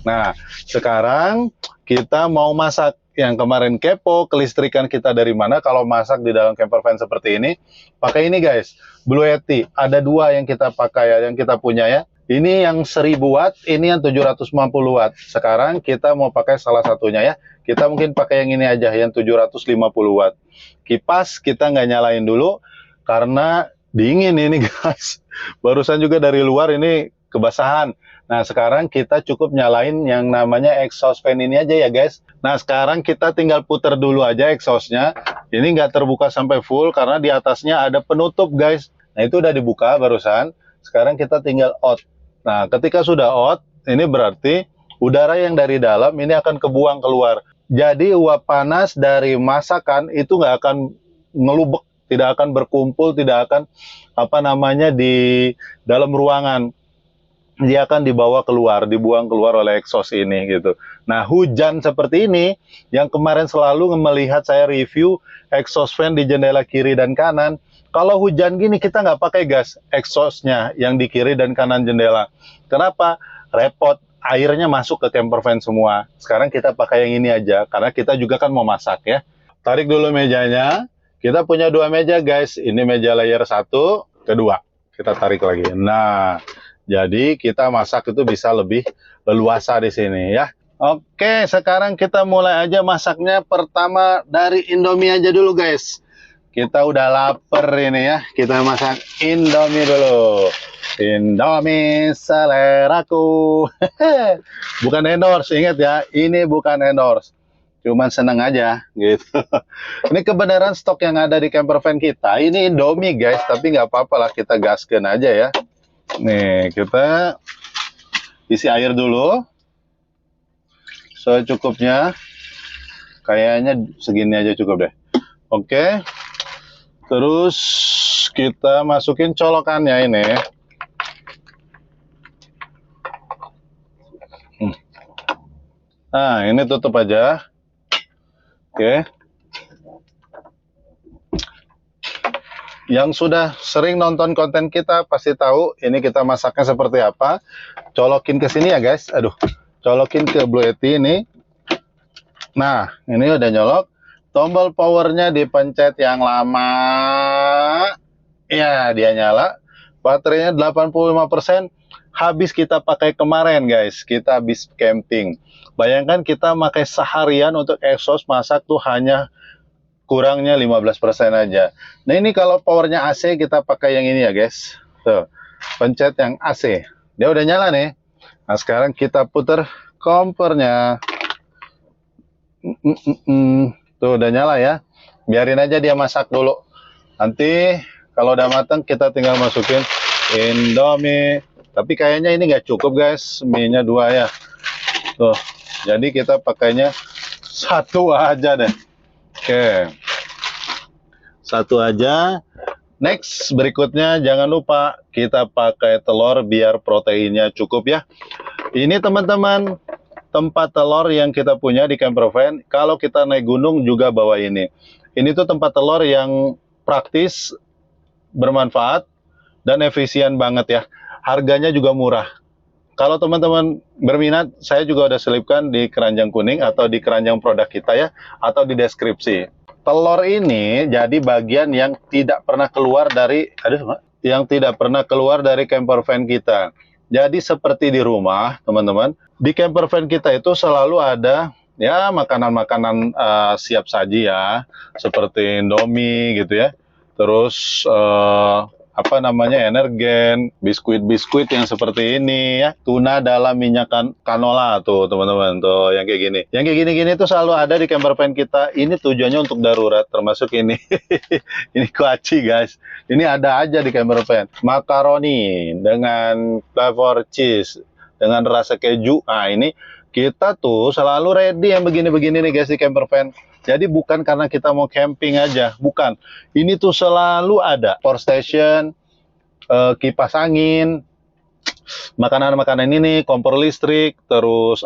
Nah, sekarang kita mau masak. Yang kemarin kepo, kelistrikan kita dari mana kalau masak di dalam camper van seperti ini. Pakai ini guys, Blue Yeti. Ada dua yang kita pakai, yang kita punya ya. Ini yang 1000 watt, ini yang 750 watt. Sekarang kita mau pakai salah satunya ya. Kita mungkin pakai yang ini aja, yang 750 watt. Kipas kita nggak nyalain dulu, karena dingin ini guys. Barusan juga dari luar ini kebasahan. Nah, sekarang kita cukup nyalain yang namanya exhaust fan ini aja ya guys. Nah, sekarang kita tinggal puter dulu aja exhaustnya. Ini nggak terbuka sampai full karena di atasnya ada penutup guys. Nah, itu udah dibuka barusan. Sekarang kita tinggal out. Nah, ketika sudah out, ini berarti udara yang dari dalam ini akan kebuang keluar. Jadi uap panas dari masakan itu nggak akan ngelubek, tidak akan berkumpul, tidak akan di dalam ruangan. Dia akan dibawa keluar, dibuang keluar oleh exhaust ini gitu. Nah, hujan seperti ini yang kemarin selalu melihat saya review exhaust fan di jendela kiri dan kanan. Kalau hujan gini kita nggak pakai gas exhaustnya yang di kiri dan kanan jendela. Kenapa? Repot, airnya masuk ke camper van semua. Sekarang kita pakai yang ini aja karena kita juga kan mau masak ya. Tarik dulu mejanya. Kita punya dua meja guys. Ini meja layer 1, kedua. Kita tarik lagi. Nah, jadi kita masak itu bisa lebih leluasa di sini ya. Oke, sekarang kita mulai aja masaknya. Pertama dari Indomie aja dulu guys. Kita udah lapar ini ya. Kita masak Indomie dulu. Indomie seleraku. Bukan endorse, ingat ya. Ini bukan endorse. Cuman seneng aja gitu. Ini kebenaran stok yang ada di camper van kita. Ini Indomie guys, tapi nggak apa-apa lah, kita gaskan aja ya. Nih, kita isi air dulu secukupnya. Kayaknya segini aja cukup deh. Oke. Terus kita masukin colokannya ini. Nah, ini tutup aja. Oke. Yang sudah sering nonton konten kita pasti tahu ini kita masaknya seperti apa. Colokin ke sini ya guys. Aduh, colokin ke Blue Yeti ini. Nah, ini udah nyolok. Tombol powernya dipencet yang lama. Ya, dia nyala. Baterainya 85%. Habis kita pakai kemarin guys. Kita habis camping. Bayangkan kita pakai seharian untuk exhaust masak tuh hanya kurangnya 15% aja. Nah, ini kalau powernya AC kita pakai yang ini ya guys. Tuh, pencet yang AC. Dia udah nyala nih. Nah, sekarang kita putar kompornya. Tuh udah nyala ya. Biarin aja dia masak dulu. Nanti kalau udah matang kita tinggal masukin Indomie. Tapi kayaknya ini nggak cukup guys. Mie-nya 2 ya. Tuh, jadi kita pakainya 1 aja deh. Oke, 1 aja. Next, berikutnya jangan lupa kita pakai telur biar proteinnya cukup ya. Ini teman-teman, tempat telur yang kita punya di camper van. Kalau kita naik gunung juga bawa ini. Ini tuh tempat telur yang praktis, bermanfaat, dan efisien banget ya. Harganya juga murah. Kalau teman-teman berminat, saya juga udah selipkan di keranjang kuning atau di keranjang produk kita ya, atau di deskripsi. Telur ini jadi bagian yang tidak pernah keluar dari, camper van kita. Jadi seperti di rumah, teman-teman, di camper van kita itu selalu ada ya makanan-makanan siap saji ya, seperti Indomie gitu ya. Terus energen, biskuit-biskuit yang seperti ini ya, tuna dalam minyak canola tuh teman-teman, tuh yang kayak gini. Yang kayak gini-gini tuh selalu ada di camper van kita. Ini tujuannya untuk darurat, termasuk ini. Ini kuaci guys. Ini ada aja di camper van. Makaroni dengan flavor cheese, dengan rasa keju. Nah, ini kita tuh selalu ready yang begini-begini nih guys di camper van. Jadi bukan karena kita mau camping aja, bukan. Ini tuh selalu ada power station, kipas angin, makanan-makanan ini, kompor listrik, terus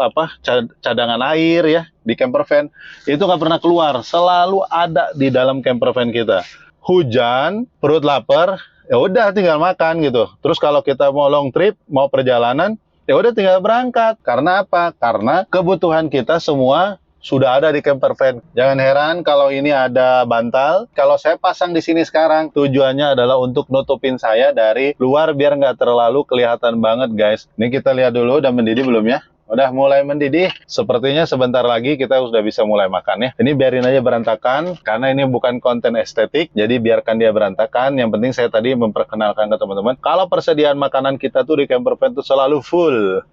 cadangan air ya di camper van. Itu nggak pernah keluar, selalu ada di dalam camper van kita. Hujan, perut lapar, ya udah tinggal makan gitu. Terus kalau kita mau long trip, mau perjalanan, Ya udah tinggal berangkat. Karena apa? Karena kebutuhan kita semua sudah ada di camper van. Jangan heran kalau ini ada bantal. Kalau saya pasang di sini sekarang, tujuannya adalah untuk nutupin saya dari luar biar nggak terlalu kelihatan banget, guys. Ini kita lihat dulu, udah mendidih belum ya? Udah mulai mendidih. Sepertinya sebentar lagi kita sudah bisa mulai makan ya. Ini biarin aja berantakan, karena ini bukan konten estetik, jadi biarkan dia berantakan. Yang penting saya tadi memperkenalkan ke teman-teman, kalau persediaan makanan kita tuh di camper van tuh selalu full.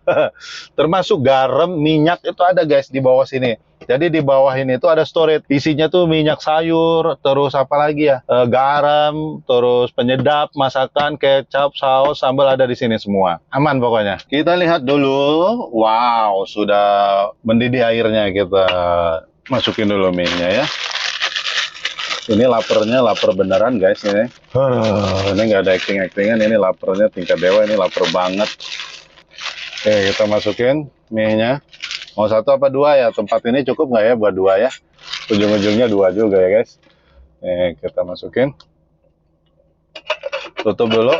Termasuk garam, minyak itu ada guys di bawah sini. Jadi di bawah ini tuh ada storage, isinya tuh minyak sayur, terus apa lagi ya, garam, terus penyedap, masakan, kecap, saus, sambal ada di sini semua. Aman pokoknya. Kita lihat dulu, wow, sudah mendidih airnya, kita masukin dulu mie-nya ya. Ini laparnya lapar beneran guys ini. Ini nggak ada acting-actingan, ini laparnya tingkat dewa, ini lapar banget. Oke, kita masukin mie-nya. Mau satu apa dua ya? Tempat ini cukup nggak ya buat dua ya? Ujung-ujungnya dua juga ya guys. Kita masukin. Tutup dulu.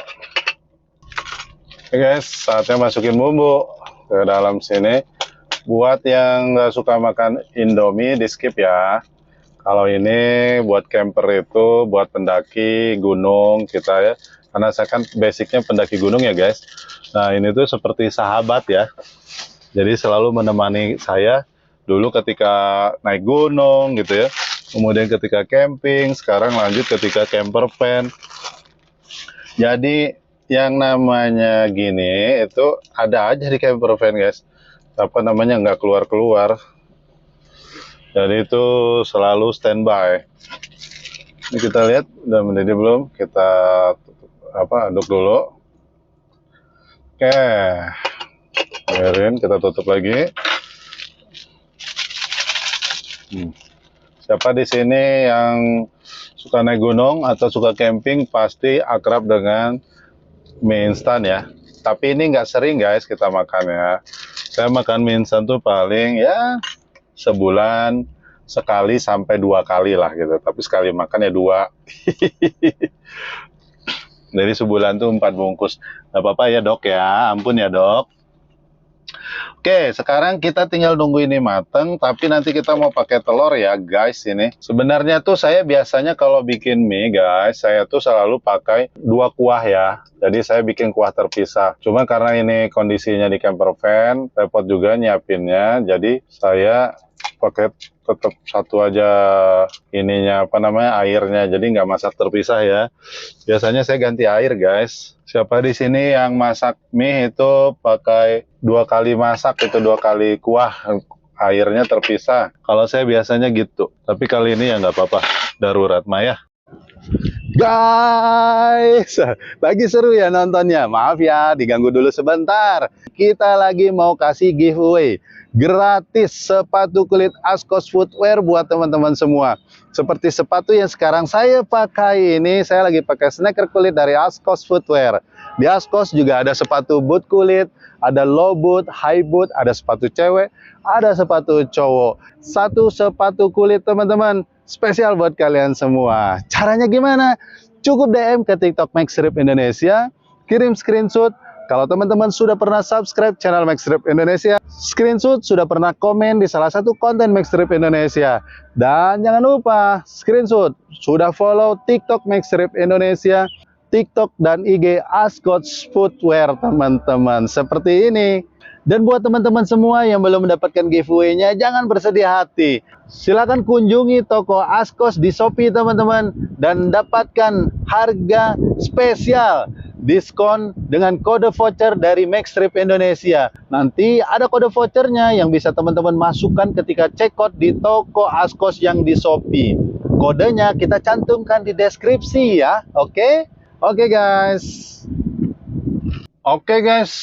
Oke guys, saatnya masukin bumbu ke dalam sini. Buat yang nggak suka makan Indomie, di skip ya. Kalau ini buat camper itu, buat pendaki gunung kita ya. Karena saya kan basicnya pendaki gunung ya guys. Nah ini tuh seperti sahabat ya. Jadi selalu menemani saya dulu ketika naik gunung gitu ya. Kemudian ketika camping, sekarang lanjut ketika camper van. Jadi yang namanya gini itu ada aja di camper van guys. Apa namanya, nggak keluar-keluar. Jadi itu selalu standby. Ini kita lihat udah mendidih belum? Kita aduk dulu. Oke. Biarin, kita tutup lagi. Siapa di sini yang suka naik gunung atau suka camping pasti akrab dengan mie instan ya. Tapi ini nggak sering guys kita makan ya. Saya makan mie instan tuh paling ya sebulan sekali sampai 2 kali lah gitu. Tapi sekali makan ya 2. Jadi sebulan tuh 4 bungkus. Nggak apa-apa ya dok ya, ampun ya dok. Oke, sekarang kita tinggal nunggu ini mateng, tapi nanti kita mau pakai telur ya guys ini. Sebenarnya tuh saya biasanya kalau bikin mie guys, saya tuh selalu pakai 2 kuah ya. Jadi saya bikin kuah terpisah. Cuma karena ini kondisinya di camper van, repot juga nyiapinnya, jadi saya pakai tetap satu aja ininya, apa namanya, airnya. Jadi nggak masak terpisah ya. Biasanya saya ganti air guys. Siapa di sini yang masak mie itu pakai 2 kali masak, itu 2 kali kuah, airnya terpisah. Kalau saya biasanya gitu. Tapi kali ini ya nggak apa-apa, darurat Maya. Guys, lagi seru ya nontonnya. Maaf ya, diganggu dulu sebentar. Kita lagi mau kasih giveaway gratis sepatu kulit Askos Footwear buat teman-teman semua. Seperti sepatu yang sekarang saya pakai ini, saya lagi pakai sneaker kulit dari Askos Footwear. Di Askos juga ada sepatu boot kulit, ada low boot, high boot, ada sepatu cewek, ada sepatu cowok. Satu sepatu kulit teman-teman, spesial buat kalian semua. Caranya gimana? Cukup DM ke TikTok MaxRip Indonesia, kirim screenshot. Kalau teman-teman sudah pernah subscribe channel MaxRip Indonesia, screenshot sudah pernah komen di salah satu konten MaxRip Indonesia. Dan jangan lupa screenshot sudah follow TikTok MaxRip Indonesia, TikTok dan IG Askos Footwear teman-teman. Seperti ini. Dan buat teman-teman semua yang belum mendapatkan giveaway-nya, jangan bersedih hati. Silakan kunjungi toko Askos di Shopee teman-teman, dan dapatkan harga spesial diskon dengan kode voucher dari MaxRip Indonesia. Nanti ada kode vouchernya yang bisa teman-teman masukkan ketika checkout di toko Askos yang di Shopee. Kodenya kita cantumkan di deskripsi ya. Oke? Oke guys. Oke guys.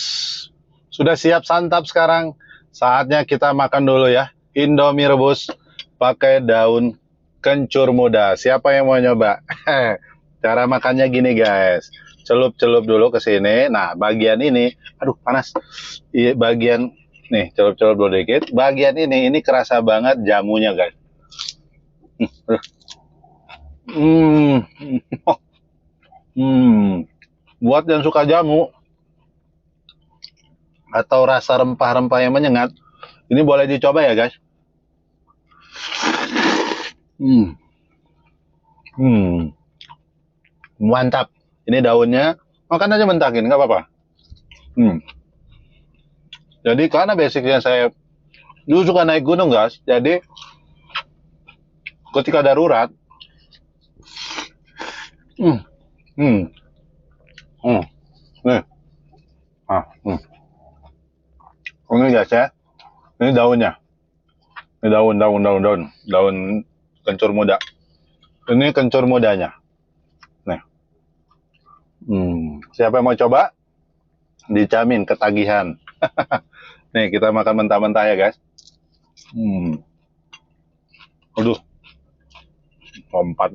Sudah siap santap sekarang. Saatnya kita makan dulu ya. Indomie rebus pakai daun kencur muda. Siapa yang mau nyoba? Cara makannya gini guys. Celup-celup dulu ke sini. Nah, bagian ini, aduh panas. Bagian nih, celup-celup dulu dikit. Bagian ini kerasa banget jamunya guys. Buat yang suka jamu, atau rasa rempah-rempah yang menyengat, ini boleh dicoba ya guys. Mantap. Ini daunnya, makan aja mentakin, nggak apa-apa. Jadi karena basicnya saya dulu suka naik gunung guys, jadi ketika darurat, nih, ini guys ya, ini daunnya, ini daun kencur muda. Ini kencur mudanya. Nih, siapa yang mau coba? Dijamin ketagihan. Nih kita makan mentah-mentah ya guys. Aduh, lompat.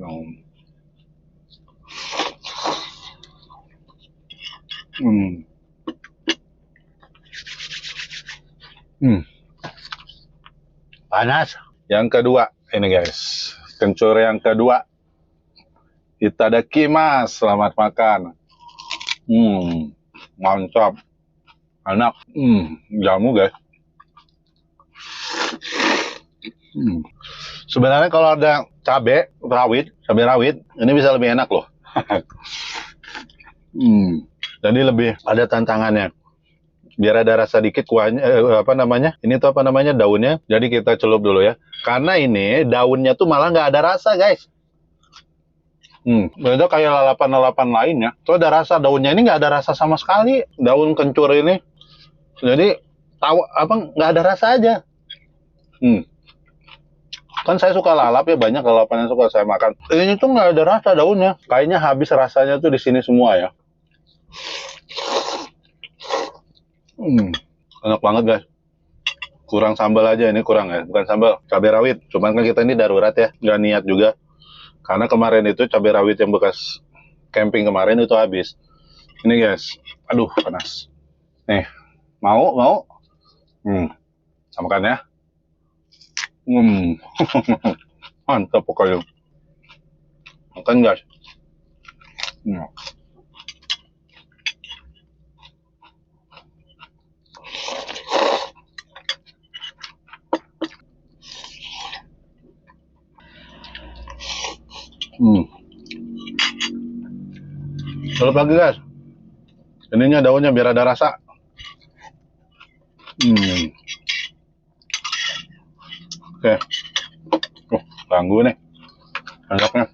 Panas. Yang kedua, ini guys, kencur yang kedua. Kita ada kimas, selamat makan. Mantap. Enak. Jamu guys. Sebenarnya kalau ada cabai rawit, ini bisa lebih enak loh. Jadi lebih ada tantangannya. Biar ada rasa dikit kuahnya, ini tuh daunnya. Jadi kita celup dulu ya. Karena ini daunnya tuh malah nggak ada rasa guys. Beda kayak lalapan-lalapan lainnya. Tuh ada rasa, daunnya ini nggak ada rasa sama sekali. Daun kencur ini. Jadi nggak ada rasa aja. Kan saya suka lalap ya, banyak lalapan yang suka saya makan. Ini tuh nggak ada rasa daunnya. Kayaknya habis rasanya tuh di sini semua ya. Enak banget guys. Kurang sambal aja, ini kurang ya, bukan sambal, cabai rawit. Cuman kan kita ini darurat ya, nggak niat juga. Karena kemarin itu cabai rawit yang bekas camping kemarin itu habis. Ini guys, aduh panas. Nih, mau? Samakan ya. Mantap pokoknya. Makan guys. Celup lagi guys. Ininya daunnya biar ada rasa. Oke. Ganggu nih. Enaknya.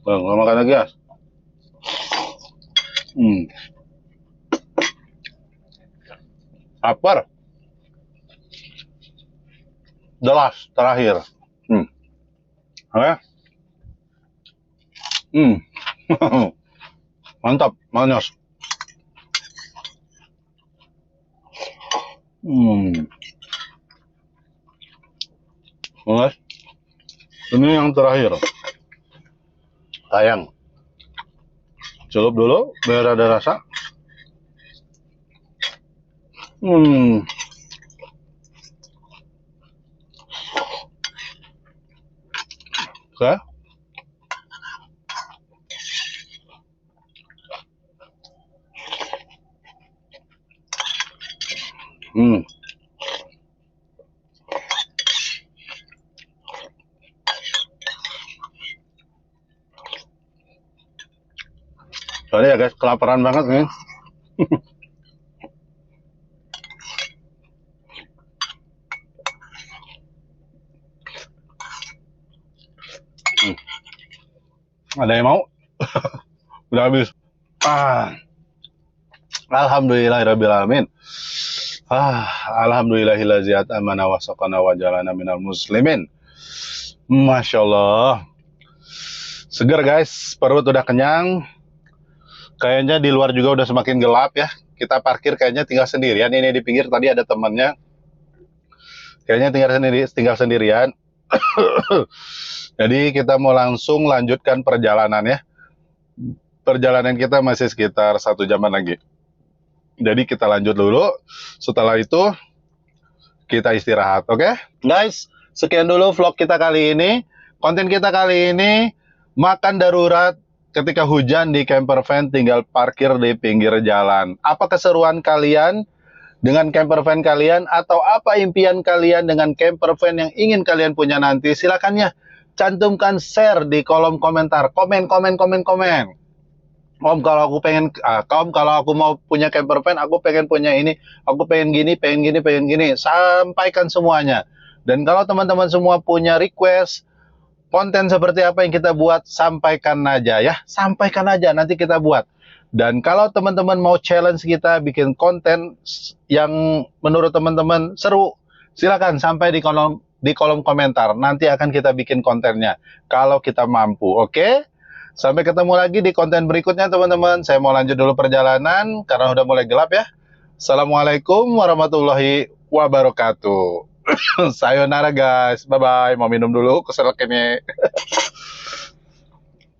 Nggak makan lagi guys. Lapar. Jelas terakhir. Oke. Mantap, manis. Guys, ini yang terakhir. Sayang. Celup dulu biar ada rasa. Oke. Sorry ya guys, kelaparan banget nih. Ada yang mau? Udah habis. Alhamdulillahirrabbilalamin. Alhamdulillahillazi at'amana wa saqana wa jalana minal muslimin. Masya Allah. Seger guys, perut udah kenyang. Kayaknya di luar juga udah semakin gelap ya. Kita parkir kayaknya tinggal sendirian. Ini di pinggir tadi ada temannya. Kayaknya tinggal sendirian. Jadi kita mau langsung lanjutkan perjalanan ya. Perjalanan kita masih sekitar 1 jaman lagi. Jadi kita lanjut dulu. Setelah itu kita istirahat, oke? Guys, sekian dulu vlog kita kali ini. Konten kita kali ini makan darurat ketika hujan di camper van tinggal parkir di pinggir jalan. Apa keseruan kalian dengan camper van kalian, atau apa impian kalian dengan camper van yang ingin kalian punya nanti? Silakan ya, cantumkan share di kolom komentar. Komen, komen, komen, komen. Om, kalau aku pengen, Om, kalau aku mau punya camper van, aku pengen punya ini, aku pengen gini, pengen gini, pengen gini. Sampaikan semuanya. Dan kalau teman-teman semua punya request, konten seperti apa yang kita buat, sampaikan aja ya. Sampaikan aja, nanti kita buat. Dan kalau teman-teman mau challenge kita bikin konten yang menurut teman-teman seru, silakan sampai di kolom komentar. Nanti akan kita bikin kontennya kalau kita mampu. Oke? Sampai ketemu lagi di konten berikutnya, teman-teman. Saya mau lanjut dulu perjalanan karena udah mulai gelap ya. Assalamualaikum warahmatullahi wabarakatuh. Sayonara guys. Bye-bye. Mau minum dulu keselak ini.